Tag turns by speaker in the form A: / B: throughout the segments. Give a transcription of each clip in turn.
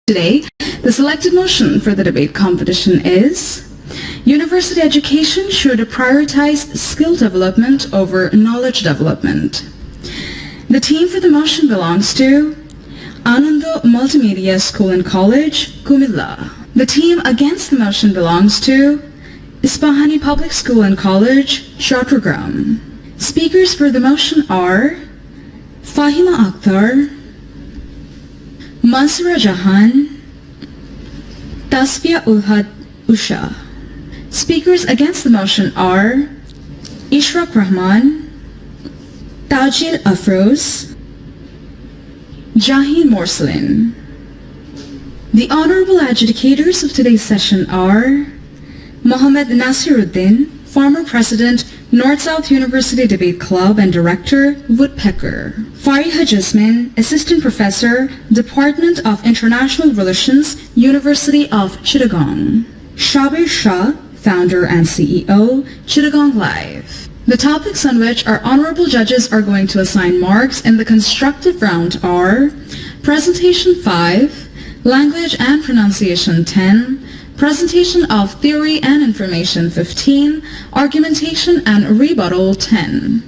A: Today, the selected motion for the debate competition is: University education should prioritize skill development over knowledge development. The team for the motion belongs to Ananda Multimedia School and College, Cumilla. The team against the motion belongs to Ispahani Public School and College, Chattogram. Speakers for the motion are Fahima Akhtar, Mansura Jahan, Tasfiya Ulhad Usha. Speakers against the motion are Ishraq Rahman, Tajil Afroz, Jahin Morslin. The honorable adjudicators of today's session are Mohammed Nasiruddin, former president, North-South University Debate Club and Director, Woodpecker. Fariha Jasmine, Assistant Professor, Department of International Relations, University of Chittagong. Shabir Shah, Founder and CEO, Chittagong Live. The topics on which our honorable judges are going to assign marks in the constructive round are Presentation 5, Language and Pronunciation 10, Presentation of Theory and Information 15, Argumentation and Rebuttal 10.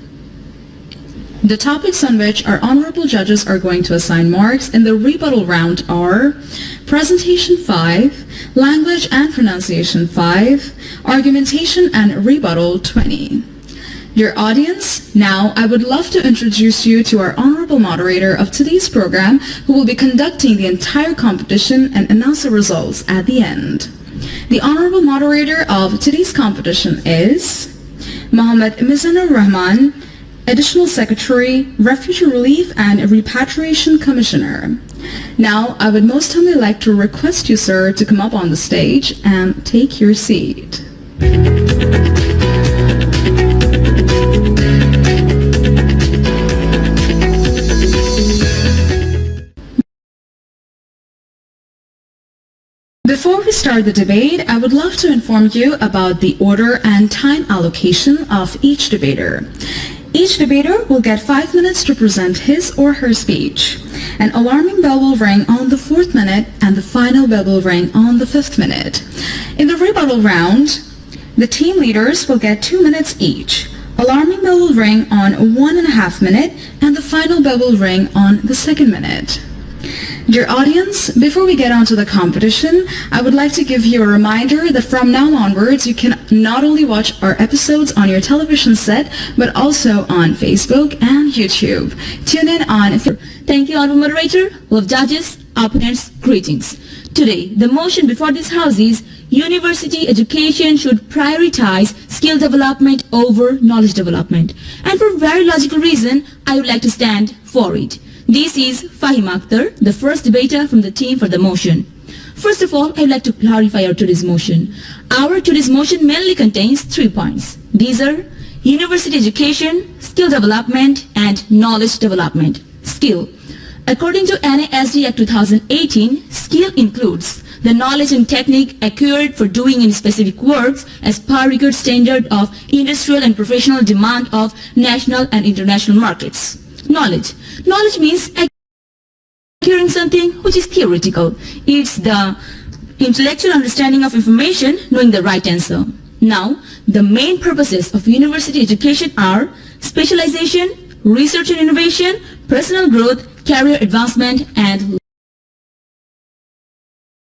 A: The topics on which our honorable judges are going to assign marks in the rebuttal round are Presentation 5, Language and Pronunciation 5, Argumentation and Rebuttal 20. Dear audience, now I would love to introduce you to our honorable moderator of today's program, who will be conducting the entire competition and announce the results at the end. The honorable moderator of today's competition is Mohammed Mizanur Rahman, Additional Secretary, Refugee Relief and Repatriation Commissioner. Now, I would most humbly like to request you, sir, to come up on the stage and take your seat. Before we start the debate, I would love to inform you about the order and time allocation of each debater. Each debater will get 5 minutes to present his or her speech. An alarming bell will ring on the 4th minute and the final bell will ring on the 5th minute. In the rebuttal round, the team leaders will get 2 minutes each. Alarming bell will ring on 1.5 minute and the final bell will ring on the 2nd minute. Dear audience, before we get on to the competition, I would like to give you a reminder that from now onwards, you can not only watch our episodes on your television set, but also on Facebook and YouTube. Tune in on...
B: Thank you, Honorable Moderator, love judges, opponents, greetings. Today, the motion before this House is University education should prioritize skill development over knowledge development. And for a very logical reason, I would like to stand for it. This is Fahima Akhtar, the first debater from the team for the motion. First of all, I would like to clarify our today's motion. Our today's motion mainly contains 3 points. These are university education, skill development, and knowledge development. Skill. According to NASD Act 2018, skill includes the knowledge and technique acquired for doing any specific works as per record standard of industrial and professional demand of national and international markets. Knowledge. Knowledge means acquiring something which is theoretical. It's the intellectual understanding of information, knowing the right answer. Now, the main purposes of university education are specialization, research and innovation, personal growth, career advancement, and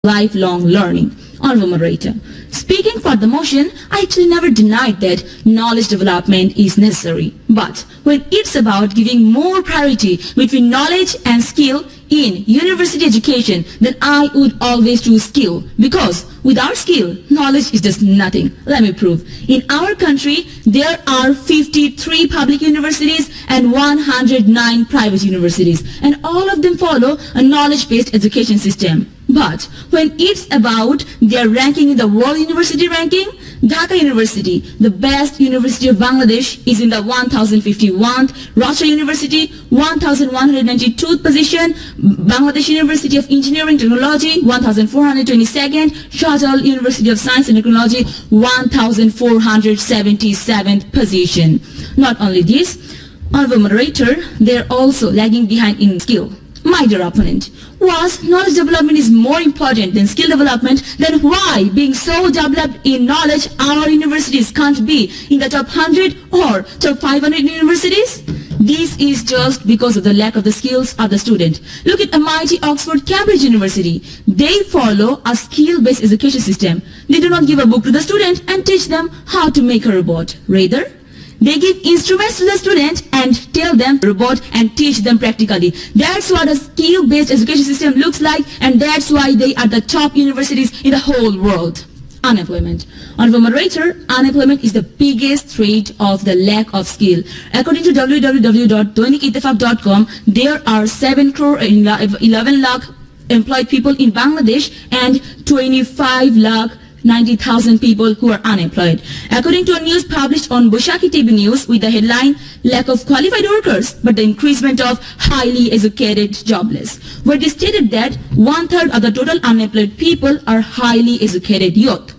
B: lifelong learning. Honorable Moderator, speaking for the motion, I actually never denied that knowledge development is necessary. But when it's about giving more priority between knowledge and skill in university education, then I would always choose skill. Because without skill, knowledge is just nothing. Let me prove. In our country, there are 53 public universities and 109 private universities. And all of them follow a knowledge-based education system. But when it's about their ranking in the World University ranking, Dhaka University, the best university of Bangladesh, is in the 1051th, Rochester University, 1192th position, Bangladesh University of Engineering Technology, 1422nd, Shahjal University of Science and Technology, 1477th position. Not only this, Honorable Moderator, they are also lagging behind in skill. My dear opponent, was knowledge development is more important than skill development, then why, being so developed in knowledge, our universities can't be in the top 100 or top 500 universities? This is just because of the lack of the skills of the student. Look at MIT, Oxford, Cambridge University. They follow a skill-based education system. They do not give a book to the student and teach them how to make a robot. Rather, they give instruments to the student and tell them robot and teach them practically. That's what a skill-based education system looks like, and that's why they are the top universities in the whole world. Unemployment. Honorable moderator, unemployment is the biggest threat of the lack of skill. According to www.doinikitefaq.com, there are 7 crore 11 lakh employed people in Bangladesh and 25 lakh 90,000 people who are unemployed. According to a news published on Boshaki TV News with the headline, lack of qualified workers, but the increasement of highly educated jobless, where they stated that 1/3 of the total unemployed people are highly educated youth.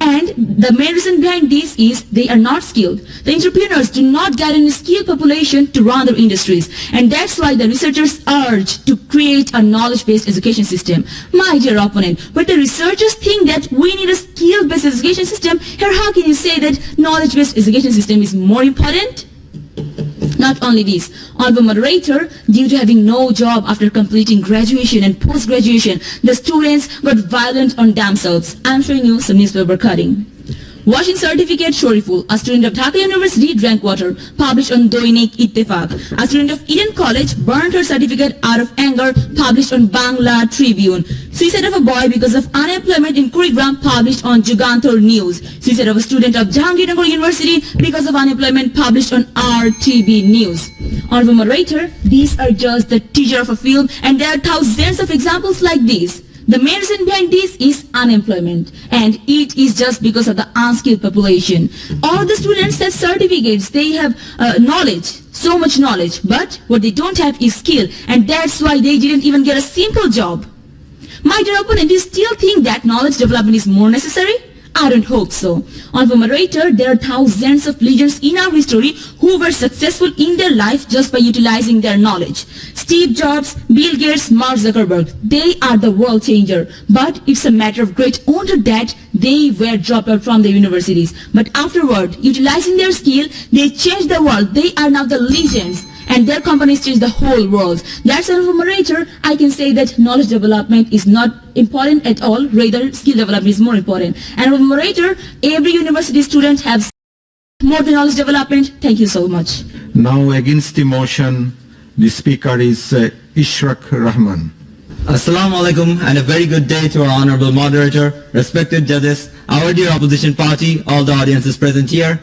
B: And the main reason behind this is they are not skilled. The entrepreneurs do not get any skilled population to run their industries. And that's why the researchers urge to create a knowledge-based education system. My dear opponent, but the researchers think that we need a skill-based education system. Here, how can you say that knowledge-based education system is more important? Not only this, honorable moderator, due to having no job after completing graduation and post-graduation, the students got violent on themselves. I'm showing you some newspaper cutting. Washing certificate Shoriful, a student of Dhaka University, drank water, published on Doinik Itefaq. A student of Eden College burned her certificate out of anger, published on Bangla Tribune. Suicide of a boy because of unemployment in Kurigram, published on Jugantor News. Suicide of a student of Jahangirnagar University because of unemployment, published on RTB News. Honorable moderator, these are just the teaser of a film, and there are thousands of examples like these. The main reason behind this is unemployment, and it is just because of the unskilled population. All the students have certificates, they have knowledge, so much knowledge, but what they don't have is skill, and that's why they didn't even get a simple job. My dear opponent, do you still think that knowledge development is more necessary? I don't hope so. Honorable moderator, there are thousands of leaders in our history who were successful in their life just by utilizing their knowledge. Steve Jobs, Bill Gates, Mark Zuckerberg, they are the world changer. But it's a matter of great wonder that they were dropped out from the universities. But afterward, utilizing their skill, they changed the world. They are now the legends. And their companies change the whole world. That's honorable moderator. I can say that knowledge development is not important at all. Rather, skill development is more important. And honorable moderator, every university student has more than knowledge development. Thank you so much.
C: Now against the motion, the speaker is Ishraq Rahman.
D: Assalamu alaikum and a very good day to our honorable moderator, respected judges, our dear opposition party, all the audiences present here.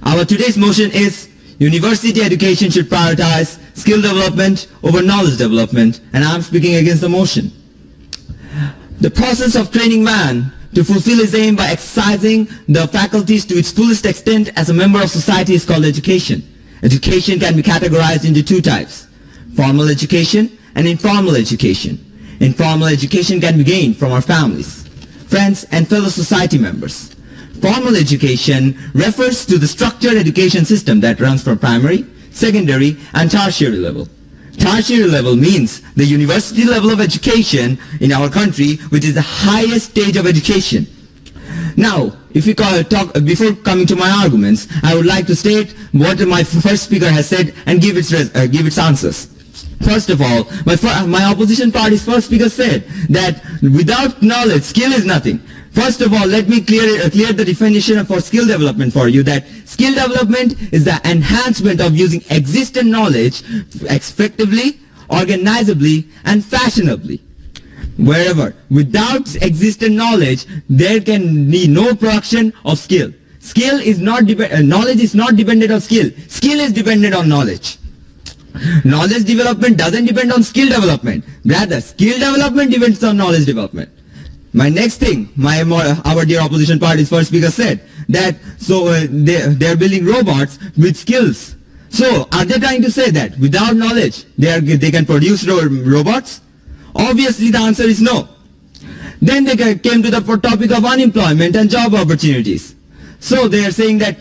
D: Our today's motion is university education should prioritize skill development over knowledge development, and I am speaking against the motion. The process of training man to fulfill his aim by exercising the faculties to its fullest extent as a member of society is called education. Education can be categorized into 2 types, formal education and informal education. Informal education can be gained from our families, friends and fellow society members. Formal education refers to the structured education system that runs from primary, secondary and tertiary level. Tertiary level means the university level of education in our country, which is the highest stage of education. Now, if we talk before coming to my arguments, I would like to state what my first speaker has said and give its answers. First of all, my opposition party's first speaker said that without knowledge, skill is nothing. First of all, let me clear the definition for skill development for you, that skill development is the enhancement of using existing knowledge effectively, organizably, and fashionably. Wherever, without existing knowledge, there can be no production of skill. Knowledge is not dependent on skill. Skill is dependent on knowledge. Knowledge development doesn't depend on skill development. Rather, skill development depends on knowledge development. My next thing, our dear opposition party's first speaker said that they're building robots with skills. So are they trying to say that without knowledge they can produce robots? Obviously the answer is no. Then they came to the topic of unemployment and job opportunities. So they are saying that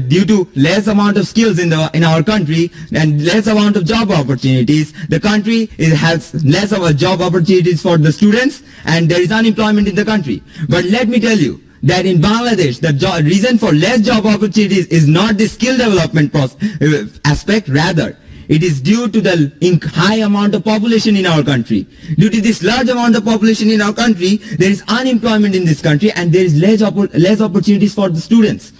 D: due to less amount of skills in our country and less amount of job opportunities, the country has less of a job opportunities for the students, and there is unemployment in the country. But let me tell you that in Bangladesh, the reason for less job opportunities is not the skill development aspect, rather it is due to the high amount of population in our country. Due to this large amount of population in our country, there is unemployment in this country and there is less opportunities for the students.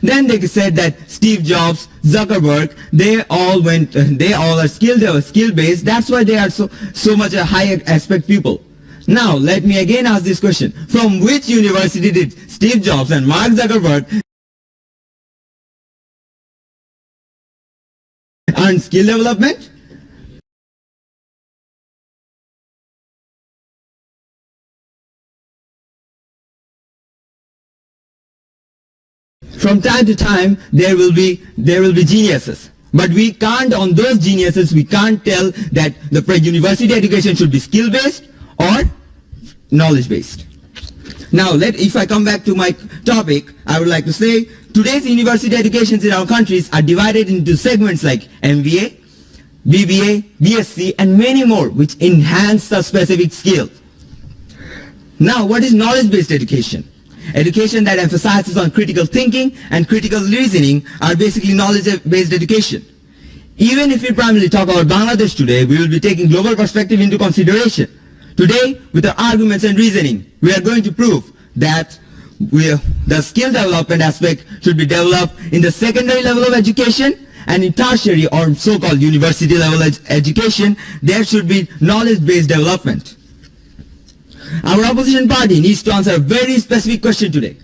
D: Then they said that Steve Jobs, Zuckerberg, they all are skill based. That's why they are so much a high aspect people. Now let me again ask this question: from which university did Steve Jobs and Mark Zuckerberg earn skill development? From time to time, there will be geniuses. But we can't, on those geniuses, we can't tell that the university education should be skill-based or knowledge-based. Now, if I come back to my topic, I would like to say, today's university educations in our countries are divided into segments like MBA, BBA, BSc, and many more, which enhance the specific skill. Now, what is knowledge-based education? Education that emphasizes on critical thinking and critical reasoning are basically knowledge-based education. Even if we primarily talk about Bangladesh today, we will be taking global perspective into consideration. Today, with our arguments and reasoning, we are going to prove that the skill development aspect should be developed in the secondary level of education, and in tertiary or so-called university level education, there should be knowledge-based development. Our opposition party needs to answer a very specific question today.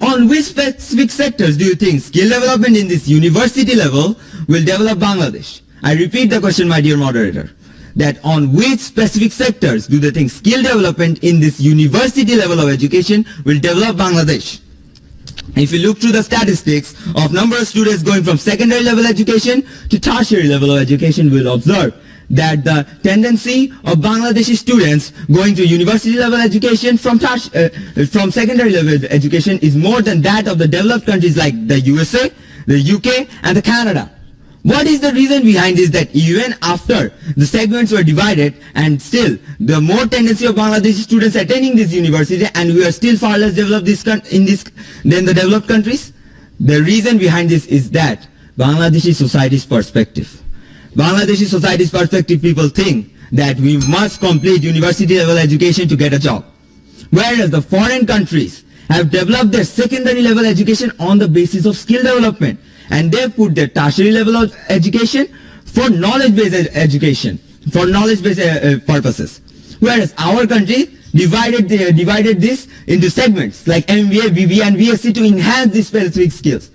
D: On which specific sectors do you think skill development in this university level will develop Bangladesh? I repeat the question, my dear moderator, that on which specific sectors do they think skill development in this university level of education will develop Bangladesh? If you look through the statistics of number of students going from secondary level education to tertiary level of education, we will observe that the tendency of Bangladeshi students going to university level education from secondary level education is more than that of the developed countries like the USA, the UK, and the Canada. What is the reason behind this? That even after the segments were divided, and still the more tendency of Bangladeshi students attending this university, and we are still far less developed than the developed countries? The reason behind this is that Bangladeshi society's perspective. Bangladeshi society's perspective, people think that we must complete university level education to get a job. Whereas the foreign countries have developed their secondary level education on the basis of skill development, and they put their tertiary level of education for knowledge-based education, for knowledge-based purposes. Whereas our country divided this into segments like MBA, BBA, and BSc to enhance these specific skills.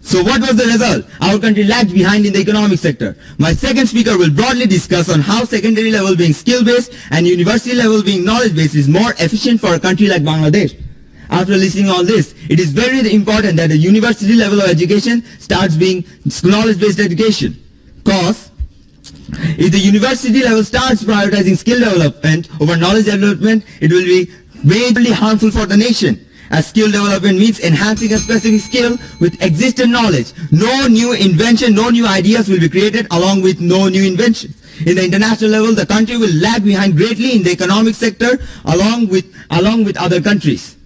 D: So what was the result? Our country lagged behind in the economic sector. My second speaker will broadly discuss on how secondary level being skill-based and university level being knowledge-based is more efficient for a country like Bangladesh. After listening all this, it is very important that the university level of education starts being knowledge-based education. Because if the university level starts prioritizing skill development over knowledge development, it will be majorly harmful for the nation. As skill development means enhancing a specific skill with existing knowledge. No new invention, no new ideas will be created along with no new inventions. In the international level, the country will lag behind greatly in the economic sector along with other countries.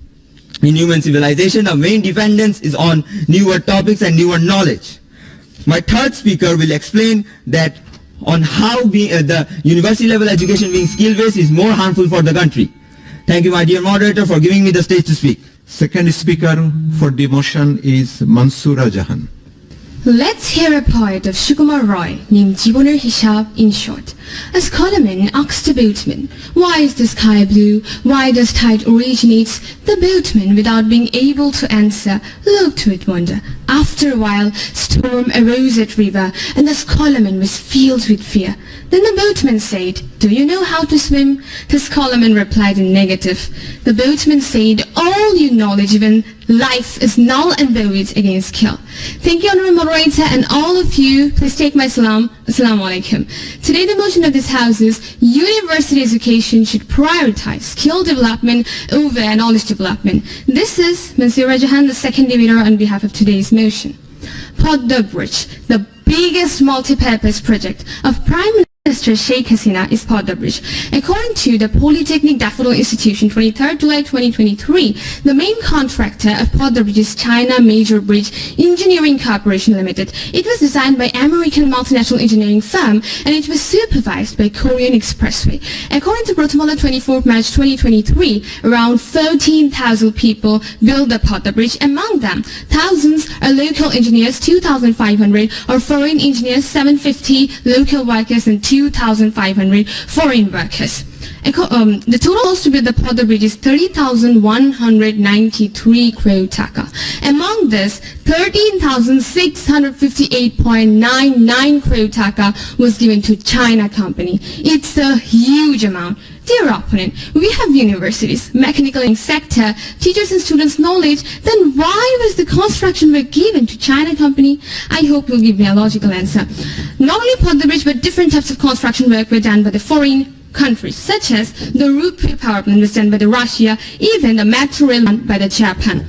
D: In human civilization, the main dependence is on newer topics and newer knowledge. My third speaker will explain that on how the university level education being skill-based is more harmful for the country. Thank you, my dear moderator, for giving me the stage to speak.
C: Second speaker for the motion is Mansoora Jahan.
E: Let's hear a poet of Sukumar Roy named Jiboner Hishab in short. A scholarman asked the boatman, why is the sky blue? Why does tide originates? The boatman, without being able to answer, looked with wonder. After a while, storm arose at river, and the scholarman was filled with fear. Then the boatman said, do you know how to swim? The scholarman replied in negative. The boatman said, all your knowledge, even life, is null and void against skill. Thank you, Honorable Moderator, and all of you. Please take my salam. Assalamu alaikum. Today, the motion of this House is university education should prioritize skill development over knowledge development. This is Monsieur Rajahan, the second debater on behalf of today's motion. Padma Bridge, the biggest multi-purpose project of Prime Minister Sheikh Hasina is Padma Bridge. According to the Polytechnic Daffodil Institution, 23rd July 2023, the main contractor of Padma Bridge is China Major Bridge Engineering Corporation Limited. It was designed by American multinational engineering firm and it was supervised by Korean Expressway. According to Guatemala 24th March 2023, around 13,000 people built the Padma Bridge. Among them, thousands are local engineers, 2,500 are foreign engineers, 750 local workers and 2,500 foreign workers. The total cost to build the Padma Bridge is 30,193 crore taka. Among this, 13,658.99 crore taka was given to China company. It's a huge amount. Dear opponent, we have universities, mechanical sector, teachers and students knowledge, then why was the construction work given to China company? I hope you'll give me a logical answer. Not only Padma Bridge, but different types of construction work were done by the foreign countries, such as the Rebuttal power plant was done by the Russia, even the metro rail by the Japan.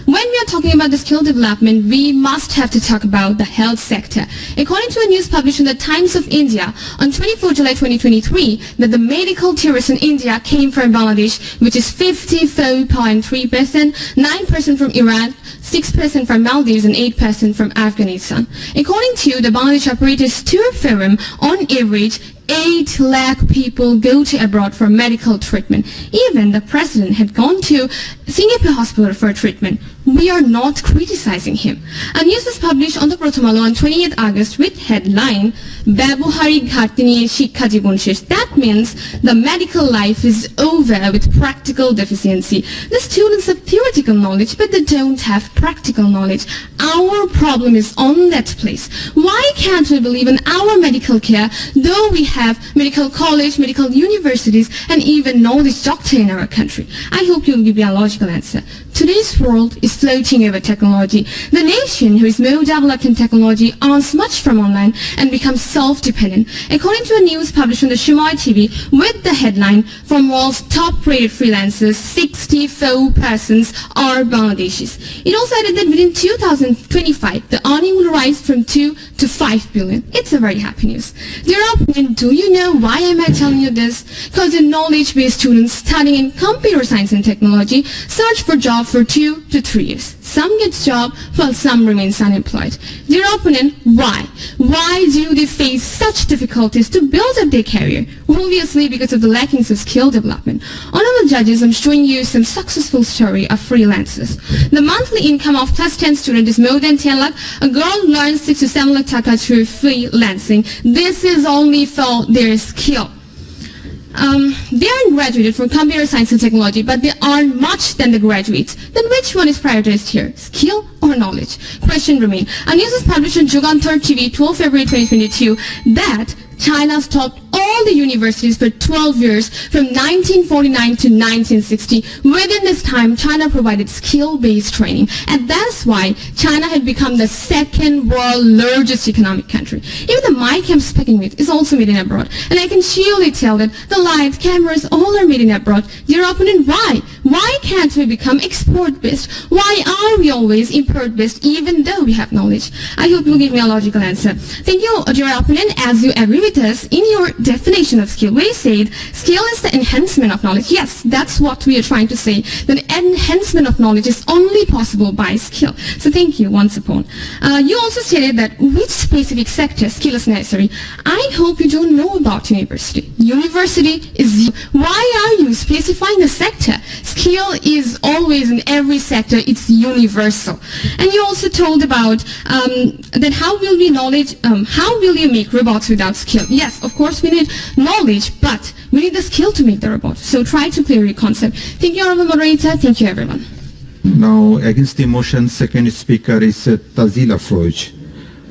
E: When we are talking about the skill development, we must have to talk about the health sector. According to a news published in the Times of India on 24 July 2023, that the medical tourists in India came from Bangladesh, which is 54.3%, 9% from Iran, 6% from Maldives and 8% from Afghanistan. According to the Bangladesh Operators Tour Forum, on average, 8 lakh people go to abroad for medical treatment. Even the president had gone to Singapore hospital for treatment. We are not criticizing him. A news was published on the Guatemala on 28th August with headline, Babuhari Ghatini Shikha Jibon Shesh. That means the medical life is over with practical deficiency. The students have theoretical knowledge, but they don't have practical knowledge. Our problem is on that place. Why can't we believe in our medical care, though we have medical college, medical universities, and even knowledge doctor in our country? I hope you'll give me a logical answer. Today's world is floating over technology. The nation who is more developed in technology earns much from online and becomes self-dependent. According to a news published on the Shumai TV with the headline, from world's top-rated freelancers, 64% are Bangladeshis. It also added that within 2025, the earning will rise from 2 to 5 billion. It's a very happy news. Dear opponent, do you know why am I telling you this? Because the knowledge-based students studying in computer science and technology search for jobs for 2 to 3 years. Some get job while some remains unemployed. Dear opponent, why? Why do they face such difficulties to build up their career? Obviously because of the lackings of skill development. Honorable judges, I'm showing you some successful story of freelancers. The monthly income of plus 10 student is more than 10 lakh. A girl learns 6 to 7 lakh taka through freelancing. This is only for their skill. They aren't graduated from computer science and technology, but they earn much than the graduates. Then which one is prioritized here? Skill or knowledge? Question remain. A news was published on Jugantar TV 12 February 2022 that China stopped all the universities for 12 years from 1949 to 1960. Within this time, China provided skill-based training, and that's why China had become the second world largest economic country. Even the mic I'm speaking with is also made in abroad, and I can surely tell that the lights, cameras, all are made in abroad. Dear opponent, why? Why can't we become export-based? Why are we always import-based even though we have knowledge? I hope you'll give me a logical answer. Thank you, dear opponent, as you agree with us in your definition of skill. We said skill is the enhancement of knowledge. Yes, that's what we are trying to say. The enhancement of knowledge is only possible by skill. So thank you once upon. You also stated that which specific sector skill is necessary. I hope you don't know about university. University is... Why are you specifying the sector? Skill is always in every sector. It's universal. And you also told about that how will we knowledge, how will you make robots without skill? Yes, of course we need knowledge, but we need the skill to make the robot. So try to clear your concept. Thank you, Honorable Moderator. Thank you, everyone.
C: Now, against the motion, second speaker is Tazila Froj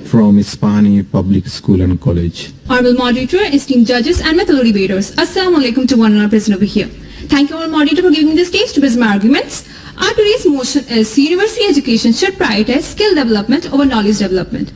C: from Ispahani Public School and College.
F: Honorable Moderator, esteemed judges and my fellow debaters, Assalamu alaikum to one and all present over here. Thank you, Honorable Moderator, for giving me the stage to present my arguments. Our today's motion is university education should prioritize skill development over knowledge development.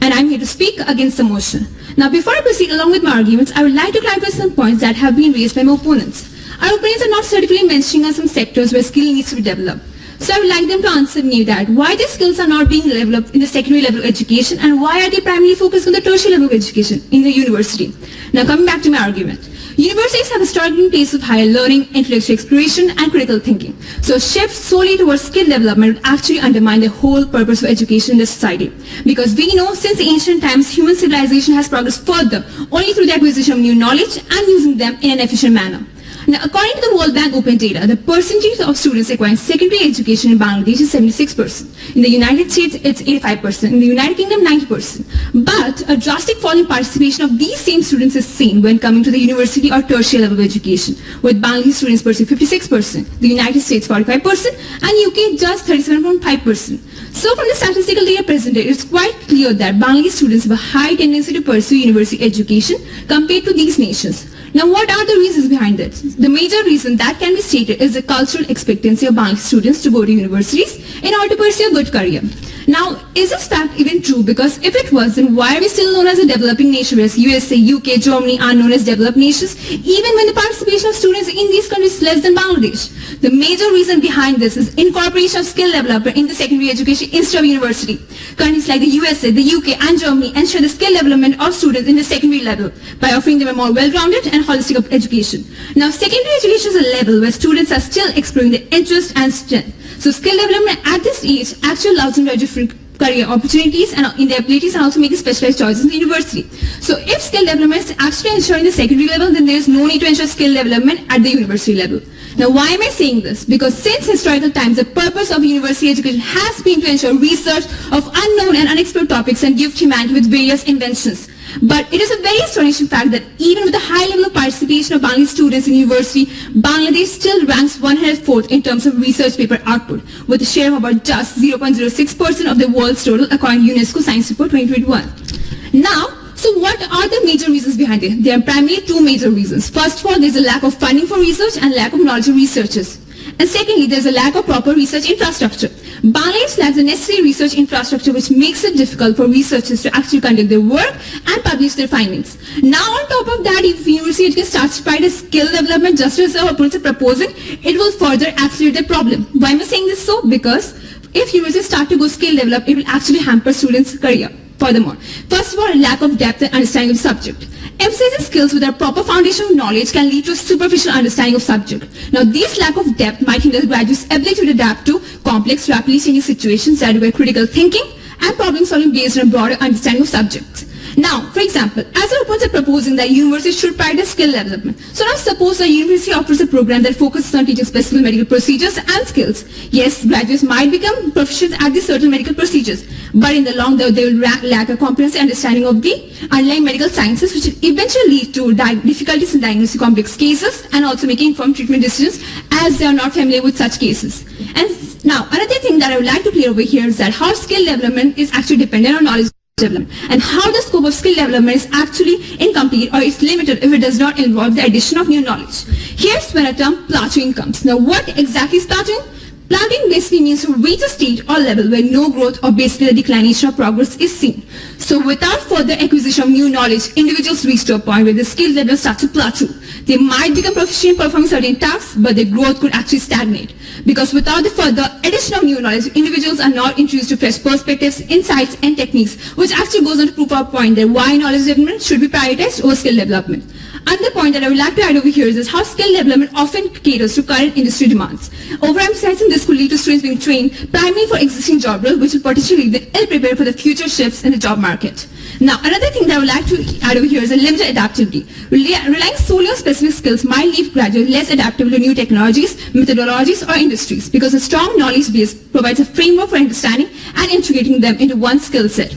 F: And I'm here to speak against the motion. Now, before I proceed along with my arguments, I would like to clarify some points that have been raised by my opponents. Our opponents are not certifically mentioning on some sectors where skill needs to be developed. So I would like them to answer me that why these skills are not being developed in the secondary level of education and why are they primarily focused on the tertiary level of education in the university. Now coming back to my argument. Universities have historically been places of higher learning, intellectual exploration and critical thinking. So a shift solely towards skill development would actually undermine the whole purpose of education in this society. Because we know since ancient times human civilization has progressed further only through the acquisition of new knowledge and using them in an efficient manner. Now, according to the World Bank Open data, the percentage of students acquiring secondary education in Bangladesh is 76%. In the United States, it's 85%. In the United Kingdom, 90%. But a drastic fall in participation of these same students is seen when coming to the university or tertiary level of education, with Bangladeshi students pursuing 56%, the United States 45%, and UK just 37.5%. So from the statistical data presented, it's quite clear that Bangladeshi students have a high tendency to pursue university education compared to these nations. Now, what are the reasons behind it? The major reason that can be stated is the cultural expectancy of Bangladeshi students to go to universities in order to pursue a good career. Now, is this fact even true? Because if it was, then why are we still known as a developing nation, whereas USA, UK, Germany are known as developed nations, even when the participation of students in these countries is less than Bangladesh? The major reason behind this is incorporation of skill development in the secondary education instead of university. Countries like the USA, the UK and Germany ensure the skill development of students in the secondary level by offering them a more well-rounded and holistic education. Now, secondary education is a level where students are still exploring their interest and strength. So skill development at this age actually allows them to achieve career opportunities and in their abilities and also make specialized choices in the university. So if skill development is actually ensuring the secondary level, then there is no need to ensure skill development at the university level. Now, why am I saying this? Because since historical times, the purpose of university education has been to ensure research of unknown and unexplored topics and gift humanity with various inventions. But it is a very astonishing fact that even with the high level of participation of Bangladeshi students in university, Bangladesh still ranks 104th in terms of research paper output, with a share of about just 0.06% of the world's total, according to UNESCO Science Report 2021. Now, so what are the major reasons behind it? There are primarily two major reasons. First of all, there is a lack of funding for research and lack of knowledge of researchers. And secondly, there is a lack of proper research infrastructure. Bangladesh lacks the necessary research infrastructure, which makes it difficult for researchers to actually conduct their work and publish their findings. Now, on top of that, if university education starts to provide a skill development just as our opponents are proposing, it will further accelerate the problem. Why am I saying this so? Because if universities start to go skill develop, it will actually hamper students' career. Furthermore, first of all, a lack of depth and understanding of subject. Emphasizing skills with a proper foundation of knowledge can lead to a superficial understanding of subject. Now, this lack of depth might hinder the graduate's ability to adapt to complex, rapidly changing situations that require critical thinking and problem solving based on a broader understanding of subjects. Now, for example, as our opponents are proposing that universities should prioritize skill development. So now suppose a university offers a program that focuses on teaching specific medical procedures and skills. Yes, graduates might become proficient at these certain medical procedures, but in the long term, they will lack a comprehensive understanding of the underlying medical sciences, which will eventually lead to difficulties in diagnosing complex cases and also making informed treatment decisions as they are not familiar with such cases. And now, another thing that I would like to clear over here is that how skill development is actually dependent on knowledge development and how the scope of skill development is actually incomplete or it's limited if it does not involve the addition of new knowledge. Here's when a term plateauing comes. Now, what exactly is plateauing? Plateauing basically means to reach a stage or level where no growth or basically the declination of progress is seen. So without further acquisition of new knowledge, individuals reach to a point where the skill level starts to plateau. They might become proficient in performing certain tasks, but their growth could actually stagnate. Because without the further addition of new knowledge, individuals are not introduced to fresh perspectives, insights, and techniques, which actually goes on to prove our point that why knowledge development should be prioritized over skill development. Another point that I would like to add over here is how skill development often caters to current industry demands. Overemphasizing this could lead to students being trained primarily for existing job roles, which will potentially leave them ill-prepared for the future shifts in the job market. Now, another thing that I would like to add over here is a limited adaptability. Relying solely on specific skills might leave graduates less adaptable to new technologies, methodologies, or industries, because a strong knowledge base provides a framework for understanding and integrating them into one skill set.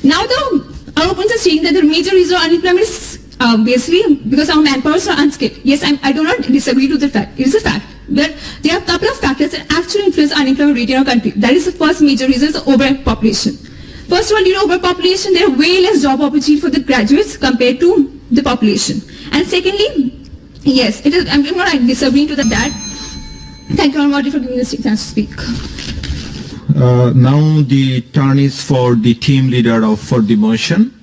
F: Now, our opponents are saying that the major reason for unemployment is basically because our manpower are unskilled. Yes, I do not disagree to the fact. It is a fact. But there are a couple of factors that actually influence unemployment rate in our country. That is the first major reason, is the overpopulation. First of all, due to overpopulation, there are way less job opportunities for the graduates compared to the population. And secondly, yes, it is. I'm not disagreeing to that. Thank you, Honorable Moderator, for giving us the chance to speak.
C: Now the turn is for the team leader for the motion,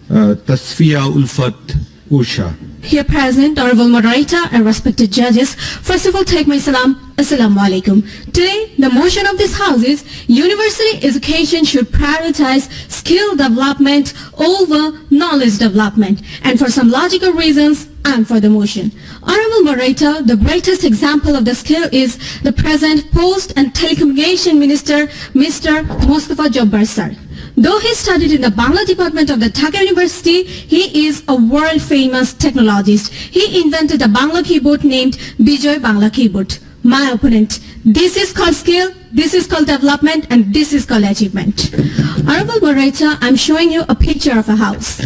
C: Tasfiya Ulfat Usha.
B: Here present, Honorable Moderator and respected judges, first of all take my salam. Assalamu alaikum. Today, the motion of this House is university education should prioritize skill development over knowledge development. And for some logical reasons, I'm for the motion. Honorable Moderator, the greatest example of the skill is the present Post and Telecommunication Minister, Mr. Mustafa Jabbar sir. Though he studied in the Bangla department of the Dhaka University, he is a world-famous technologist. He invented a Bangla keyboard named Bijoy Bangla Keyboard. My opponent, this is called skill, this is called development, and this is called achievement. Honorable Moderator, I'm showing you a picture of a house.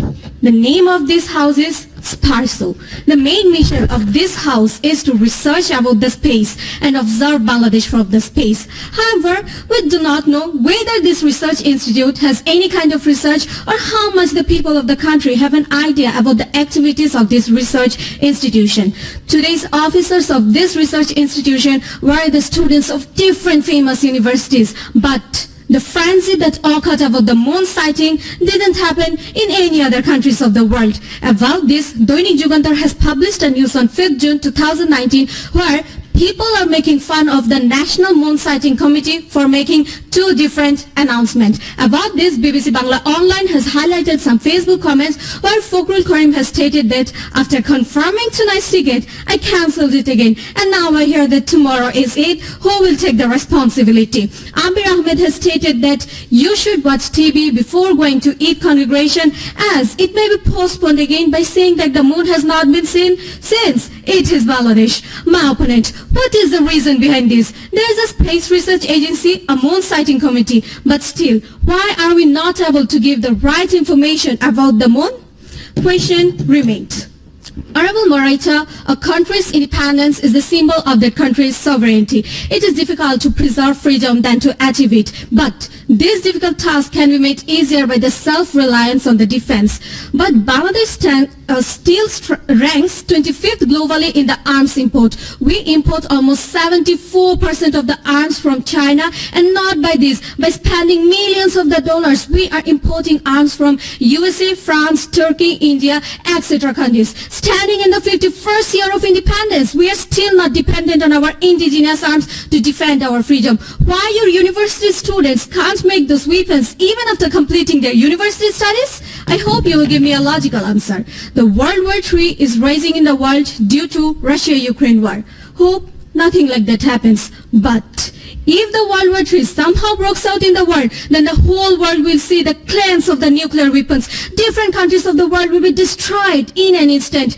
B: The name of this house is Sparso. The main mission of this house is to research about the space and observe Bangladesh from the space. However, we do not know whether this research institute has any kind of research or how much the people of the country have an idea about the activities of this research institution. Today's officers of this research institution were the students of different famous universities, but the frenzy that occurred about the moon sighting didn't happen in any other countries of the world. About this, Doinik Jugantar has published a news on 5th June 2019 where people are making fun of the National Moon Sighting Committee for making two different announcements. About this, BBC Bangla Online has highlighted some Facebook comments where Fakrul Karim has stated that after confirming tonight's ticket, I cancelled it again. And now I hear that tomorrow is Eid. Who will take the responsibility? Abir Ahmed has stated that you should watch TV before going to Eid congregation as it may be postponed again by saying that the moon has not been seen since it is Bangladesh. My opponent, what is the reason behind this? There is a space research agency, a moon sighting committee, but still, why are we not able to give the right information about the moon? Question remains. Honorable Moderator, a country's independence is the symbol of that country's sovereignty. It is difficult to preserve freedom than to achieve it, but this difficult task can be made easier by the self-reliance on the defense. But Bangladesh still ranks 25th globally in the arms import. We import almost 74% of the arms from China, and not by this. By spending millions of the dollars, we are importing arms from USA, France, Turkey, India, etc. countries. Standing in the 51st year of independence, we are still not dependent on our indigenous arms to defend our freedom. Why your university students can't make those weapons even after completing their university studies? I hope you will give me a logical answer. The World War III is rising in the world due to Russia-Ukraine war. Hope nothing like that happens. But if the World War III somehow breaks out in the world, then the whole world will see the cleanse of the nuclear weapons. Different countries of the world will be destroyed in an instant.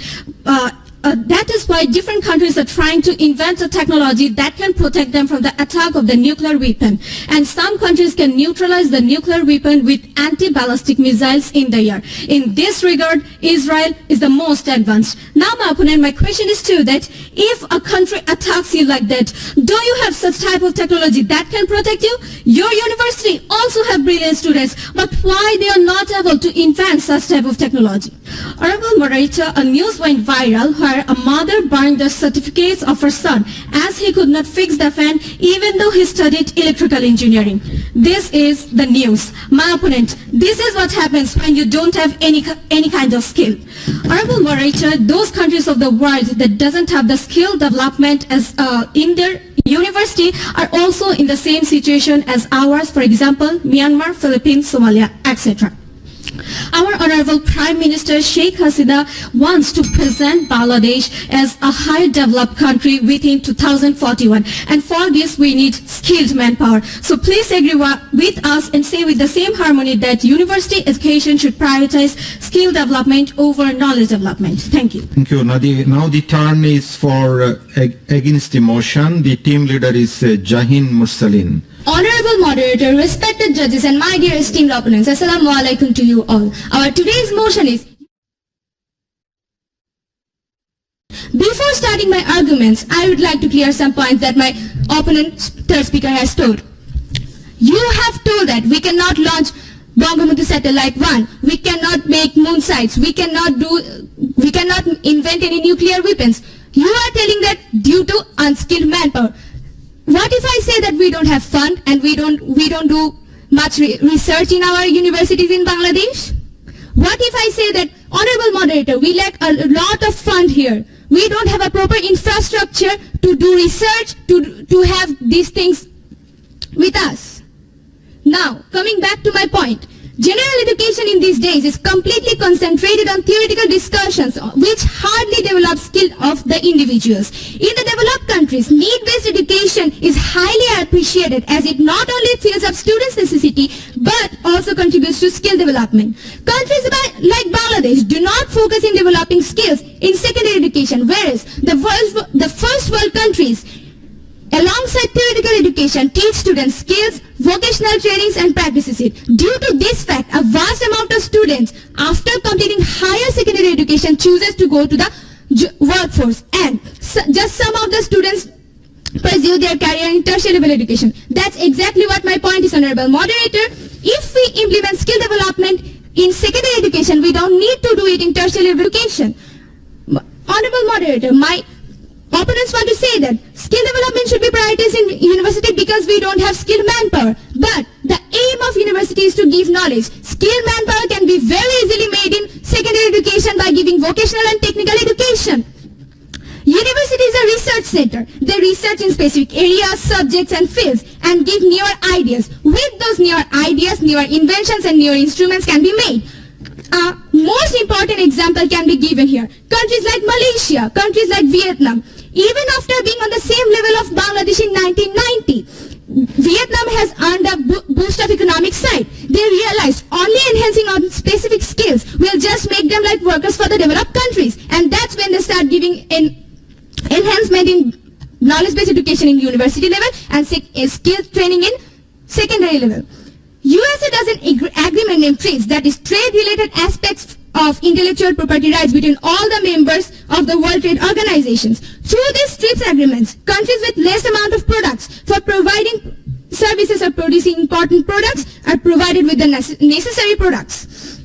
B: That is why different countries are trying to invent a technology that can protect them from the attack of the nuclear weapon. And some countries can neutralize the nuclear weapon with anti-ballistic missiles in the air. In this regard, Israel is the most advanced. Now, my opponent, my question is to you that if a country attacks you like that, do you have such type of technology that can protect you? Your university also have brilliant students, but why they are not able to invent such type of technology? Honorable Moderator, a news went viral where a mother burned the certificates of her son as he could not fix the fan even though he studied electrical engineering. This is the news. My opponent, this is what happens when you don't have any kind of skill. Honorable Moderator, those countries of the world that doesn't have the skill development as in their university are also in the same situation as ours, for example, Myanmar, Philippines, Somalia, etc. Our Honorable Prime Minister Sheikh Hasina wants to present Bangladesh as a high developed country within 2041, and for this we need skilled manpower. So please agree with us and say with the same harmony that university education should prioritize skill development over knowledge development. Thank you.
C: Thank you. Now the turn is for against the motion. The team leader is Jahin Mursalin.
E: Honorable Moderator, respected judges, and my dear esteemed opponents, Assalamu alaikum to you all. Our today's motion is... Before starting my arguments, I would like to clear some points that my opponent, third speaker, has told. You have told that we cannot launch Bangamatu Satellite 1, we cannot make moon sites, we cannot invent any nuclear weapons. You are telling that due to unskilled manpower. what if I say that we don't have fund and we don't do much research in our universities in Bangladesh? What if I say that, Honorable Moderator, we lack a lot of fund here. We don't have a proper infrastructure to do research, to have these things with us. Now, coming back to my point, general education in these days is completely concentrated on theoretical discussions which hardly develop skill of the individuals. In the developed countries, need-based education is highly appreciated as it not only fills up students' necessity but also contributes to skill development. Countries like Bangladesh do not focus in developing skills in secondary education, whereas the first world countries alongside theoretical education, teach students skills, vocational trainings and practices it. Due to this fact, a vast amount of students after completing higher secondary education chooses to go to the workforce, and just some of the students pursue their career in tertiary level education. That's exactly what my point is, Honorable Moderator. If we implement skill development in secondary education, we don't need to do it in tertiary level education. Honorable Moderator, my opponents want to say that skill development should be prioritized in university because we don't have skilled manpower. But the aim of university is to give knowledge. Skilled manpower can be very easily made in secondary education by giving vocational and technical education. University is a research center. They research in specific areas, subjects and fields and give newer ideas. With those newer ideas, newer inventions and newer instruments can be made. A most important example can be given here. Countries like Malaysia, countries like Vietnam, even after being on the same level of Bangladesh in 1990, Vietnam has earned a boost of economic side. They realized only enhancing on specific skills will just make them like workers for the developed countries. And that's when they start giving enhancement in knowledge-based education in university level and skill training in secondary level. USA does an agreement in TRIPS, that is trade-related aspects of intellectual property rights between all the members of the World Trade Organizations. Through these TRIPS agreements, countries with less amount of products for providing services or producing important products are provided with the necessary products.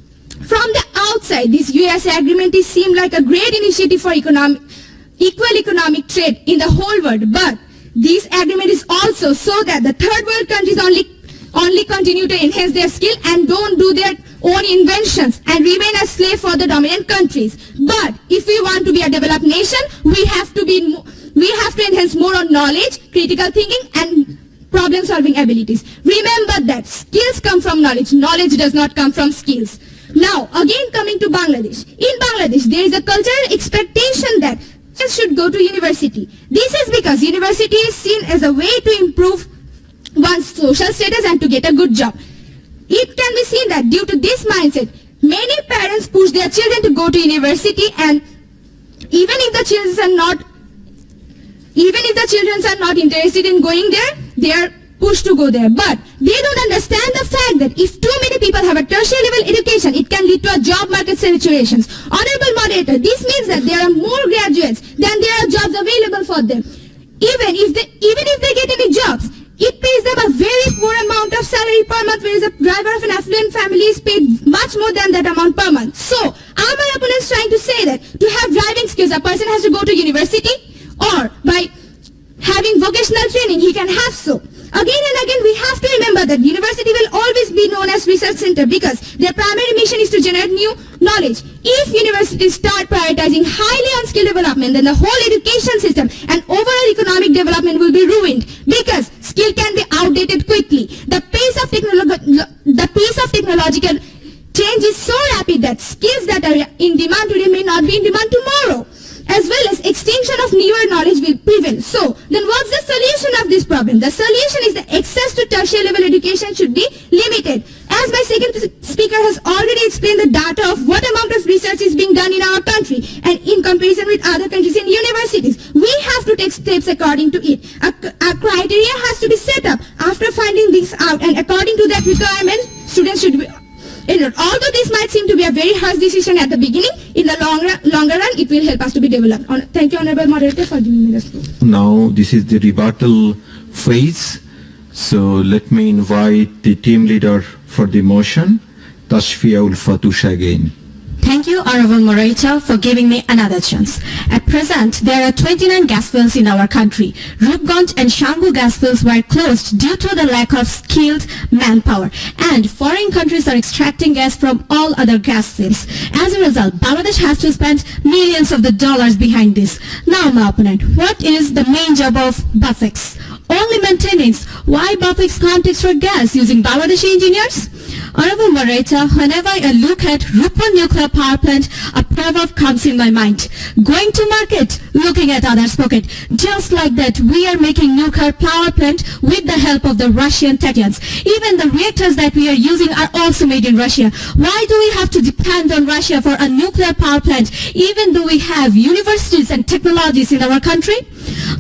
E: From the outside, this USA agreement is seen like a great initiative for equal economic trade in the whole world, but this agreement is also so that the third world countries only continue to enhance their skill and don't do their own inventions and remain a slave for the dominant countries. But if we want to be a developed nation, we have to enhance more on knowledge, critical thinking and problem-solving abilities. Remember that skills come from knowledge. Knowledge does not come from skills. Now, again coming to Bangladesh. In Bangladesh, there is a cultural expectation that students should go to university. This is because university is seen as a way to improve one's social status and to get a good job. It can be seen that due to this mindset, many parents push their children to go to university, and even if the children are not interested in going there, they are pushed to go there. But they don't understand the fact that if too many people have a tertiary level education, it can lead to a job market saturations. Honorable Moderator, this means that there are more graduates than there are jobs available for them. Even if they get any jobs, it pays them a very poor amount of salary per month, whereas a driver of an affluent family is paid much more than that amount per month. So, are my opponents trying to say that to have driving skills, a person has to go to university, or by having vocational training, he can have so? Again and again, we have to remember that university will always be known as research center because their primary mission is to generate new knowledge. If universities start prioritizing highly on skill development, then the whole education system and overall economic development will be ruined because skill can be outdated quickly. The pace of technological change is so rapid that skills that are in demand today may not be in demand tomorrow. As well as extinction of newer knowledge will prevail. So, then what's the solution of this problem? The solution is that access to tertiary level education should be limited. As my second speaker has already explained the data of what amount of research is being done in our country and in comparison with other countries in universities, we have to take steps according to it. A criteria has to be set up after finding this out, and according to that requirement, students should be although this might seem to be a very harsh decision at the beginning, in the longer run, it will help us to be developed. Thank you, Honorable Moderator, for giving me the floor.
C: Now, this is the rebuttal phase. So, let me invite the team leader for the motion, Tashfiya Ul Fatush again.
G: Thank you, Honorable Moderator, for giving me another chance. At present, there are 29 gas fields in our country. Rupganj and Shangu gas fields were closed due to the lack of skilled manpower, and foreign countries are extracting gas from all other gas fields. As a result, Bangladesh has to spend millions of the dollars behind this. Now, my opponent, what is the main job of BAFEX? Only maintenance. Why BAFEX can't extract gas using Bangladeshi engineers? Honorable Moderator, whenever I look at Rupal nuclear power plant, a proverb comes in my mind. Going to market, looking at others' pocket. Just like that, we are making nuclear power plant with the help of the Russian Tatians. Even the reactors that we are using are also made in Russia. Why do we have to depend on Russia for a nuclear power plant, even though we have universities and technologies in our country?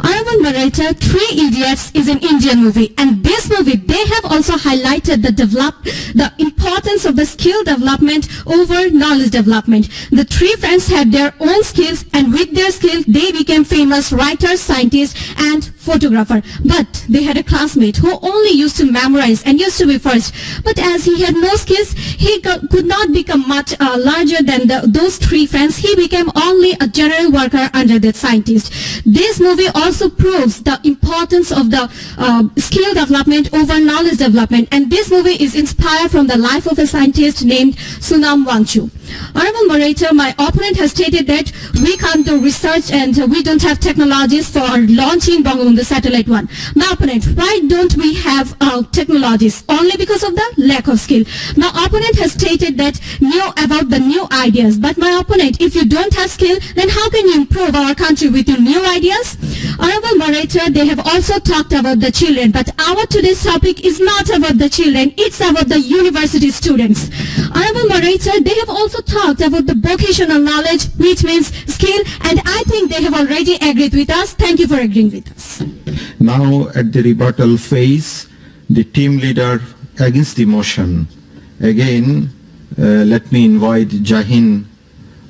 G: Honorable Moderator, Three Idiots is an Indian movie, and this movie, they have also highlighted the importance of the skill development over knowledge development. The three friends had their own skills, and with their skill, they became famous writers, scientists, and photographer. But they had a classmate who only used to memorize and used to be first. But as he had no skills, he could not become much larger than those three friends. He became only a general worker under that scientist. This movie also proves the importance of the skill development over knowledge development, and this movie is inspired from the life of a scientist named Sunam Wangchu. Honorable Moderator, my opponent has stated that we can't do research and we don't have technologies for launching Bangabandhu Satellite 1. My opponent, why don't we have technologies? Only because of the lack of skill. My opponent has stated that about the new ideas. But my opponent, if you don't have skill, then how can you improve our country with your new ideas? Honorable Moderator, they have also talked about the children, but our today's topic is not about the children, it's about the university students. Honorable Moderator, they have also talked about the vocational knowledge, which means skill, and I think they have already agreed with us. Thank you for agreeing with us.
C: Now at the rebuttal phase, the team leader against the motion. Again, let me invite Jahin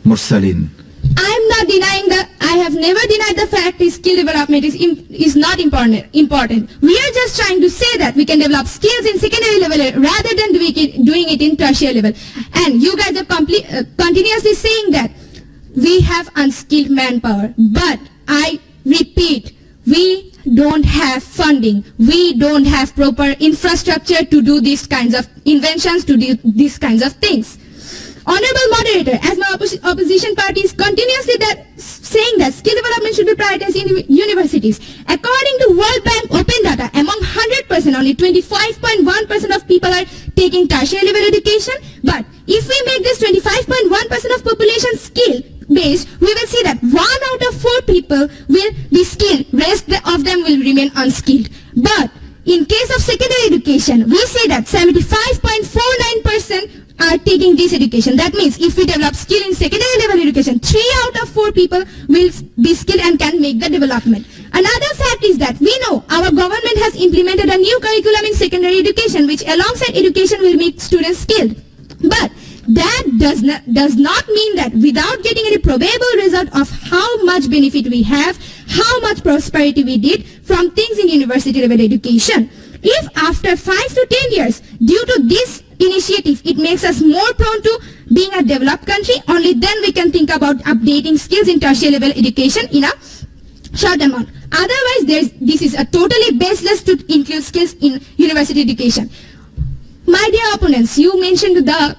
C: Mursalin.
H: I'm not denying that. I have never denied the fact that skill development is not important. We are just trying to say that we can develop skills in secondary level rather than doing it in tertiary level. And you guys are continuously saying that we have unskilled manpower. But I repeat, we don't have funding. We don't have proper infrastructure to do these kinds of inventions, to do these kinds of things. Honorable Moderator, as my opposition party is continuously saying that skill development should be prioritized in universities. According to World Bank open data, among 100%, only 25.1% of people are taking tertiary level education. But if we make this 25.1% of population skill based, we will see that 1 out of 4 people will be skilled, rest of them will remain unskilled. But in case of secondary education, we see that 75.49% are taking this education. That means if we develop skill in secondary level education, 3 out of 4 people will be skilled and can make the development. Another fact is that we know our government has implemented a new curriculum in secondary education, which alongside education will make students skilled. But that does not mean that without getting any probable result of how much benefit we have, how much prosperity we did from things in university level education. If after 5 to 10 years, due to this initiative, it makes us more prone to being a developed country, only then we can think about updating skills in tertiary level education in a short amount. Otherwise, this is a totally baseless to include skills in university education. My dear opponents, you mentioned the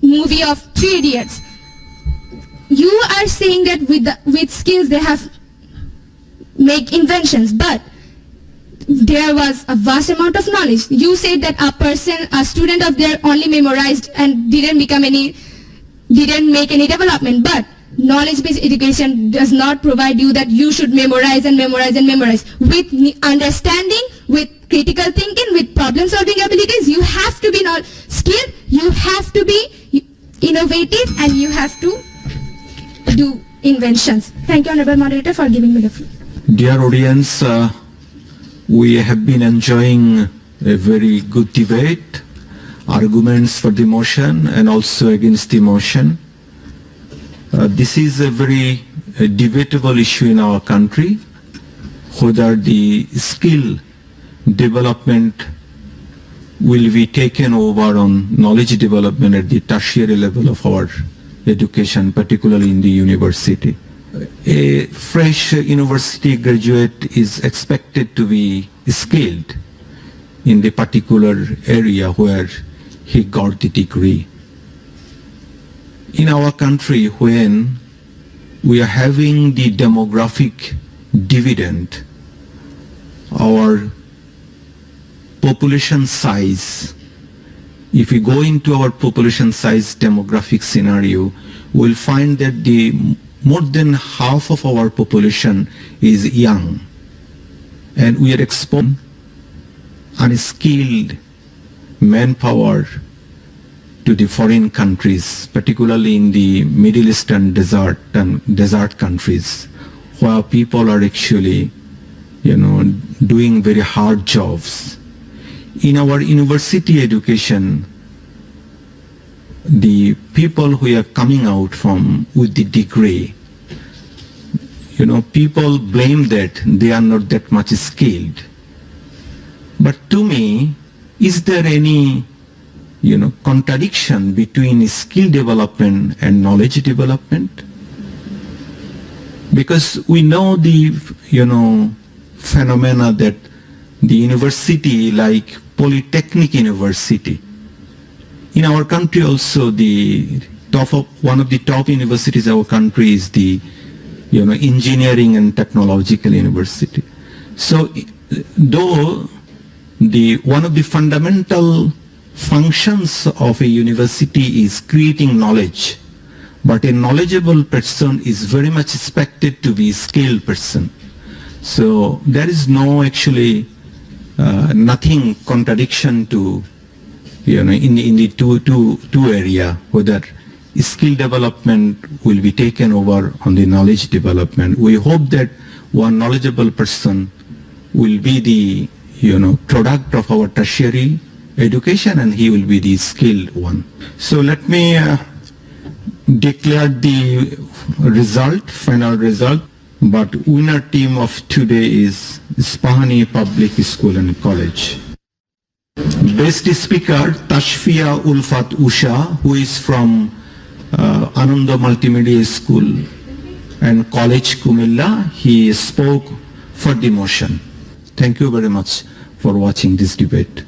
H: movie of Three Idiots. You are saying that with skills they have make inventions, but there was a vast amount of knowledge. You said that a student of theirs only memorized and didn't make any development. But knowledge-based education does not provide you that you should memorize and memorize and memorize. With understanding, with critical thinking, with problem-solving abilities, you have to be skilled, you have to be innovative, and you have to do inventions. Thank you, Honorable Moderator, for giving me the floor.
C: Dear audience, we have been enjoying a very good debate, arguments for the motion and also against the motion. This is a very debatable issue in our country, whether the skill development will be taken over on knowledge development at the tertiary level of our education, particularly in the university. A fresh university graduate is expected to be skilled in the particular area where he got the degree. In our country, when we are having the demographic dividend, our population size, if we go into our population size demographic scenario, we'll find that the more than half of our population is young, and we are exposing unskilled manpower to the foreign countries, particularly in the Middle Eastern desert countries, where people are actually, doing very hard jobs. In our university education, the people who are coming out from with the degree, people blame that they are not that much skilled. But to me, is there any, contradiction between skill development and knowledge development? Because we know the, phenomena that the university, like Polytechnic University, in our country also, one of the top universities in our country is the, Engineering and Technological University. So, though one of the fundamental functions of a university is creating knowledge, but a knowledgeable person is very much expected to be a skilled person. So there is no actually nothing contradiction to in the two area, whether skill development will be taken over on the knowledge development. We hope that one knowledgeable person will be the product of our tertiary education, and he will be the skilled one. So let me declare the final result. But winner team of today is Ispahani Public School and College. Best speaker, Tashfia Ulfat Usha, who is from Ananda Multimedia School and College, Cumilla. He spoke for the motion. Thank you very much for watching this debate.